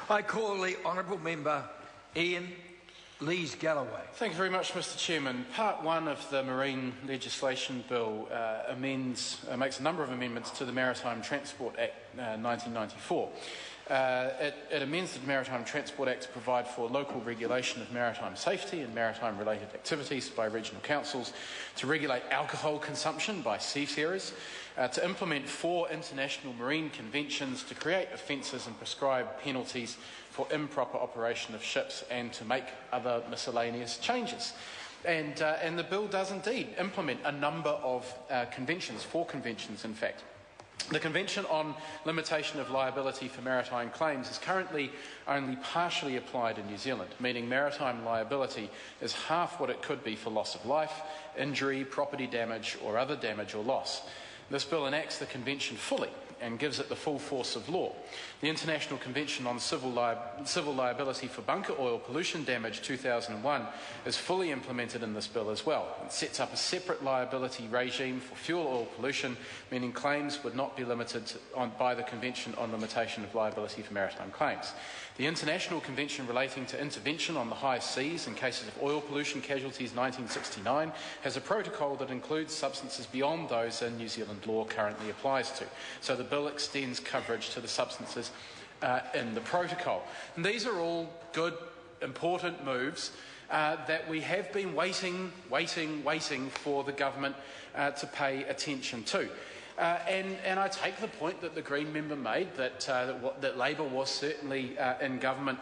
I call the Honourable Member Ian Lees-Galloway. Thank you very much, Mr Chairman. Part 1 of the Marine Legislation Bill makes a number of amendments to the Maritime Transport Act 1994. It amends the Maritime Transport Act to provide for local regulation of maritime safety and maritime-related activities by regional councils, to regulate alcohol consumption by seafarers, to implement 4 international marine conventions, to create offences and prescribe penalties for improper operation of ships, and to make other miscellaneous changes. And the bill does indeed implement a number of conventions, 4 conventions in fact. The Convention on Limitation of Liability for Maritime Claims is currently only partially applied in New Zealand, meaning maritime liability is half what it could be for loss of life, injury, property damage or other damage or loss. This bill enacts the Convention fully and gives it the full force of law. The International Convention on Civil Liability for Bunker Oil Pollution Damage 2001 is fully implemented in this bill as well. It sets up a separate liability regime for fuel oil pollution, meaning claims would not be limited by the Convention on Limitation of Liability for Maritime Claims. The International Convention relating to intervention on the high seas in cases of oil pollution casualties 1969 has a protocol that includes substances beyond those in New Zealand law currently applies to. So the bill extends coverage to the substances in the protocol. And these are all good, important moves that we have been waiting for the government to pay attention to. And I take the point that the Green member made that Labour was certainly in government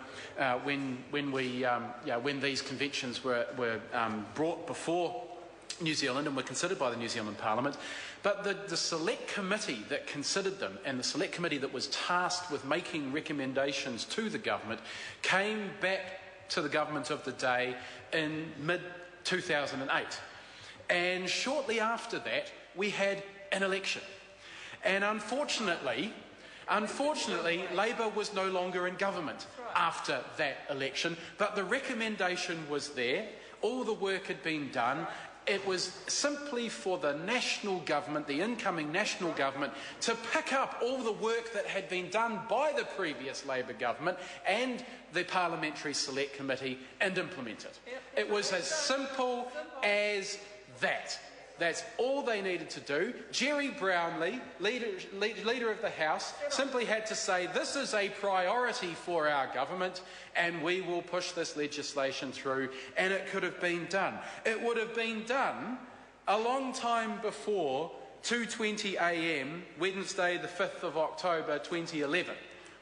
when these conventions were brought before New Zealand and were considered by the New Zealand Parliament. But the select committee that considered them and the select committee that was tasked with making recommendations to the government came back to the government of the day in mid-2008. And shortly after that, we had an election. And unfortunately, Labour was no longer in government after that election, but the recommendation was there, all the work had been done. It was simply for the national government, the incoming national government, to pick up all the work that had been done by the previous Labour government and the Parliamentary Select Committee and implement it. It was as simple as that. That's all they needed to do. Jerry Brownlee, leader of the House, simply had to say, this is a priority for our government and we will push this legislation through, and it could have been done. It would have been done a long time before 2:20 a.m, Wednesday the 5th of October 2011,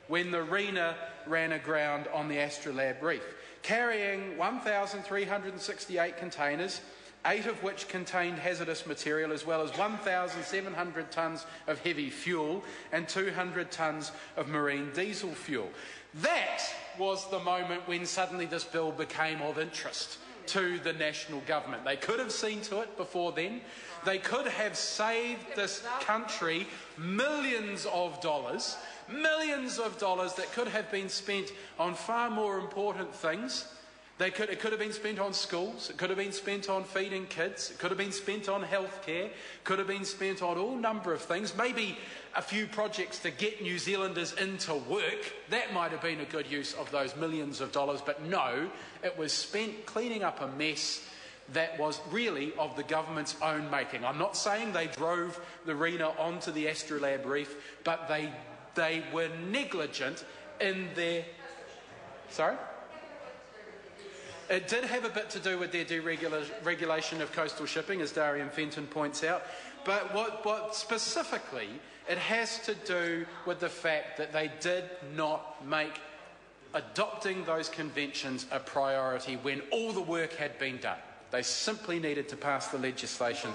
when the Rena ran aground on the Astrolabe Reef, carrying 1,368 containers, 8 of which contained hazardous material, as well as 1,700 tonnes of heavy fuel and 200 tonnes of marine diesel fuel. That was the moment when suddenly this bill became of interest to the national government. They could have seen to it before then. They could have saved this country millions of dollars that could have been spent on far more important things. It could have been spent on schools, it could have been spent on feeding kids, it could have been spent on healthcare, could have been spent on all number of things, maybe a few projects to get New Zealanders into work. That might have been a good use of those millions of dollars, but no, it was spent cleaning up a mess that was really of the government's own making. I'm not saying they drove the Rena onto the Astrolabe Reef, but they were negligent in their... Sorry? It did have a bit to do with their deregulation of coastal shipping, as Darian Fenton points out, but what specifically it has to do with the fact that they did not make adopting those conventions a priority when all the work had been done. They simply needed to pass the legislation,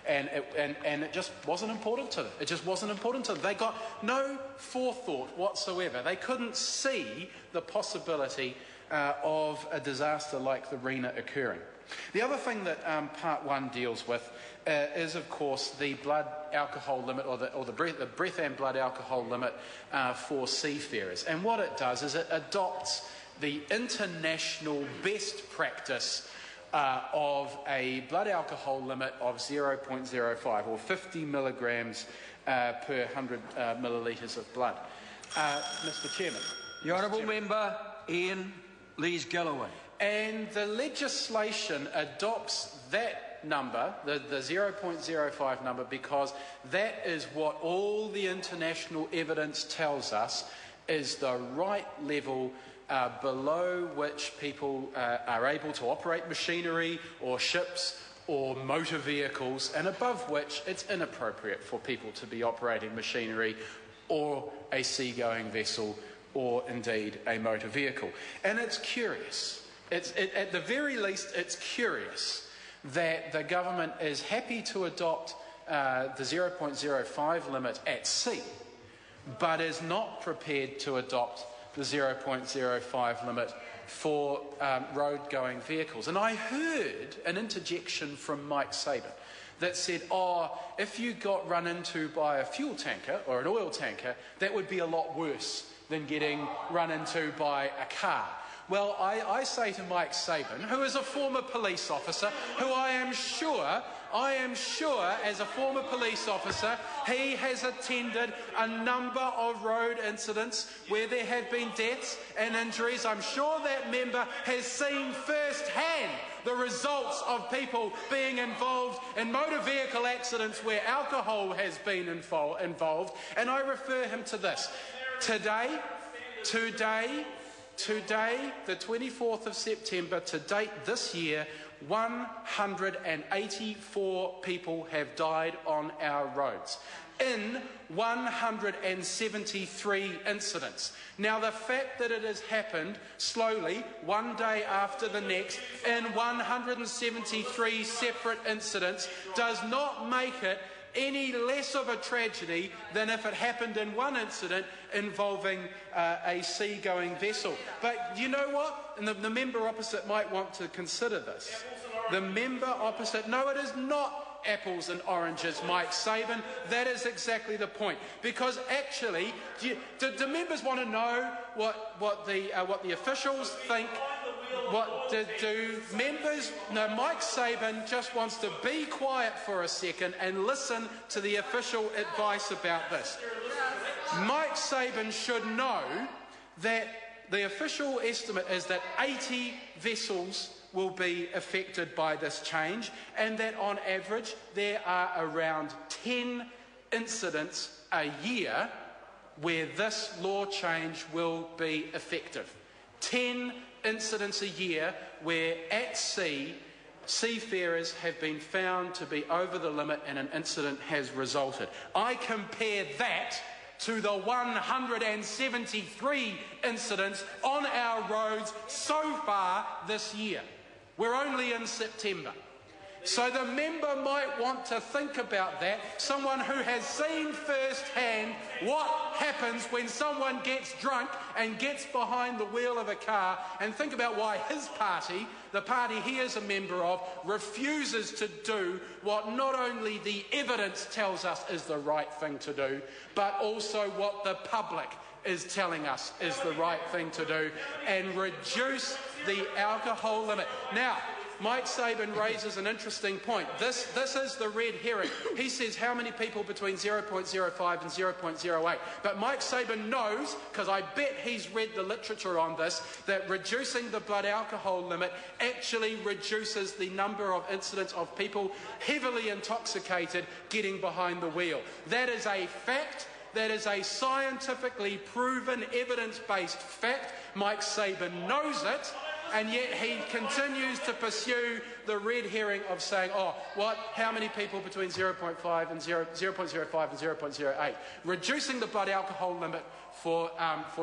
and it just wasn't important to them. It just wasn't important to them. They got no forethought whatsoever. They couldn't see the possibility of a disaster like the Rena occurring. The other thing that Part 1 deals with is, of course, the blood alcohol limit, or the breath and blood alcohol limit for seafarers. And what it does is it adopts the international best practice of a blood alcohol limit of 0.05 or 50 milligrams per 100 millilitres of blood. Mr Chairman, The Honourable Member Ian Lees-Galloway. And the legislation adopts that number, the 0.05 number, because that is what all the international evidence tells us is the right level below which people are able to operate machinery or ships or motor vehicles, and above which it's inappropriate for people to be operating machinery or a seagoing vessel or indeed a motor vehicle. And it's curious. At the very least, it's curious that the government is happy to adopt the 0.05 limit at sea, but is not prepared to adopt the 0.05 limit for road-going vehicles. And I heard an interjection from Mike Sabin that said, if you got run into by a fuel tanker or an oil tanker, that would be a lot worse than getting run into by a car. Well, I say to Mike Sabin, who is a former police officer, who I am sure as a former police officer, he has attended a number of road incidents where there have been deaths and injuries. I'm sure that member has seen firsthand the results of people being involved in motor vehicle accidents where alcohol has been involved. And I refer him to this. Today, the 24th of September, to date this year, 184 people have died on our roads in 173 incidents. Now, the fact that it has happened slowly, one day after the next, in 173 separate incidents, does not make it any less of a tragedy than if it happened in one incident involving a seagoing vessel. But you know what? And the member opposite might want to consider this. The member opposite, no, it is not apples and oranges, Mike Sabin. That is exactly the point. Because actually, do members want to know what the officials think? What do members? No, Mike Sabin just wants to be quiet for a second and listen to the official advice about this. Mike Sabin should know that the official estimate is that 80 vessels will be affected by this change, and that on average there are around 10 incidents a year where this law change will be effective. 10 incidents a year where at sea, seafarers have been found to be over the limit and an incident has resulted. I compare that to the 173 incidents on our roads so far this year. We're only in September. So the member might want to think about that, someone who has seen firsthand what happens when someone gets drunk and gets behind the wheel of a car, and think about why his party, the party he is a member of, refuses to do what not only the evidence tells us is the right thing to do, but also what the public is telling us is the right thing to do, and reduce the alcohol limit. Now, Mike Sabin raises an interesting point. This is the red herring. He says how many people between 0.05 and 0.08. But Mike Sabin knows, because I bet he's read the literature on this, that reducing the blood alcohol limit actually reduces the number of incidents of people heavily intoxicated getting behind the wheel. That is a fact. That is a scientifically proven, evidence-based fact. Mike Sabin knows it. And yet he continues to pursue the red herring of saying, how many people between 0.05 and 0.08? Reducing the blood alcohol limit for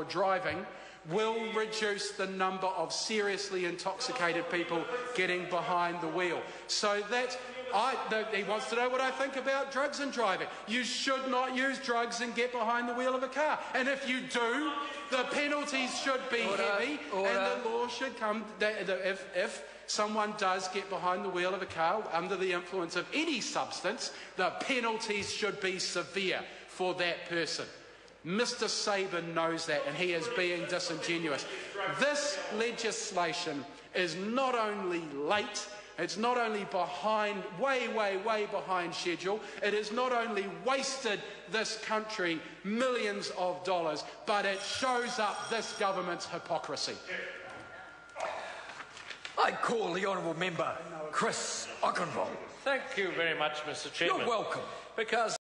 driving will reduce the number of seriously intoxicated people getting behind the wheel. So he wants to know what I think about drugs and driving. You should not use drugs and get behind the wheel of a car. And if you do, the penalties should be heavy, and the law should come if someone does get behind the wheel of a car under the influence of any substance, the penalties should be severe for that person. Mr. Sabin knows that, and he is being disingenuous. This legislation is not only late, It's not only behind, way behind schedule. It has not only wasted this country millions of dollars, but it shows up this government's hypocrisy. I call the honourable member Chris Ockenvold. Thank you very much, Mr. Chairman. You're welcome. Because